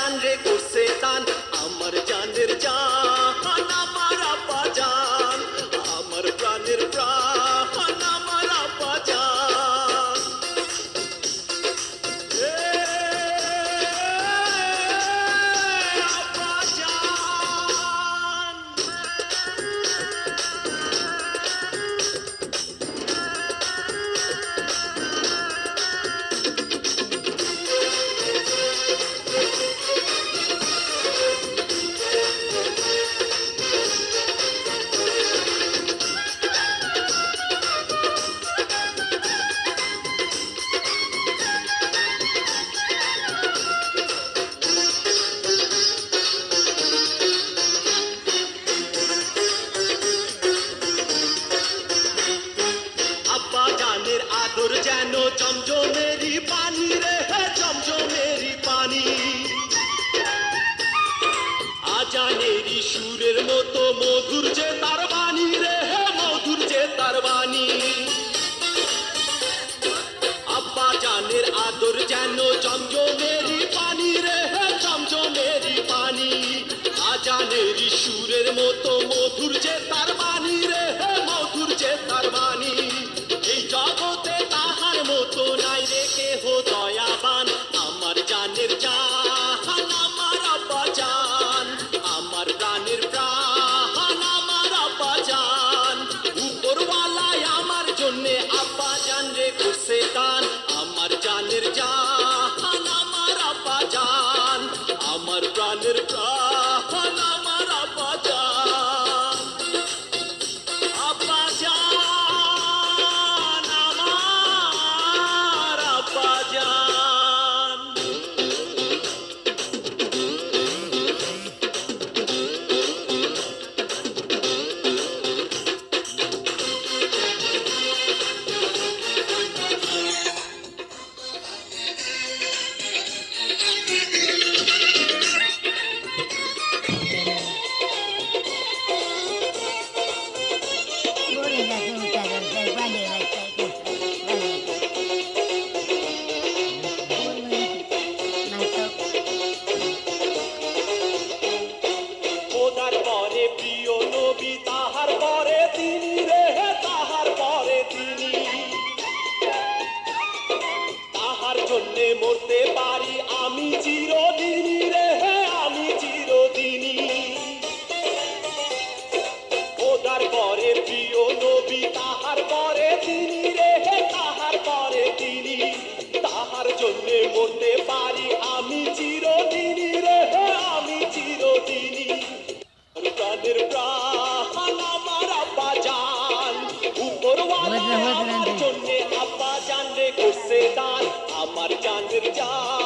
জান রে করছে দান, আমার জানের জান, আমার আব্বা জান, আমার প্রাণের প্রাণ, আমার আব্বা জান। আব্বা জান। আব্বা জানের আদর যেন জমজমেরি পানি রে, জমজমেরি পানি। আজানেরই সুরের মতো মধুর যে তার বাণী রে, মধুর যে তার বাণী। আব্বা জানের আদর যেন জমজমেরি পানি রে, জমজমেরি পানি। আজানেরই সুরের মতো মধুর যে তার বাণী রে, মধুর যে তার বাণী। এই জগতে তাহার মতো নাই রে কেহ দয়াবান, আমার জানের জান, আমার আব্বা জান, আমার প্রাণের প্রাণ, আমার আব্বা জান। উপরওয়ালায় আমার জন্যে আব্বা জান রে করছে দান, আমার জানের জান, আমার আব্বা জান, আমার প্রাণের প্রাণ, আমার আব্বা জান। আব্বা জান, আমার আব্বা জান। খোদার পরে প্রিয় নবী, তাহার পরে তিনি রে, তাহার পরে তিনি। তাহার জন্যে মরতে পারি আমি চিরদিনই রে, আমি চিরদিনই। খোদার পরে প্রিয় নবী, তাহার পরে তিনি রে, তাহার পরে তিনি। তাহার জন্যে মরতে পারি আমি চিরদিনই রে, আমি চিরদিনই। প্রাণের প্রাণ, আমার আব্বা জান। উপরওয়ালা আমার জন্যে আব্বা জান রে করছে দান, আমার জানের জান।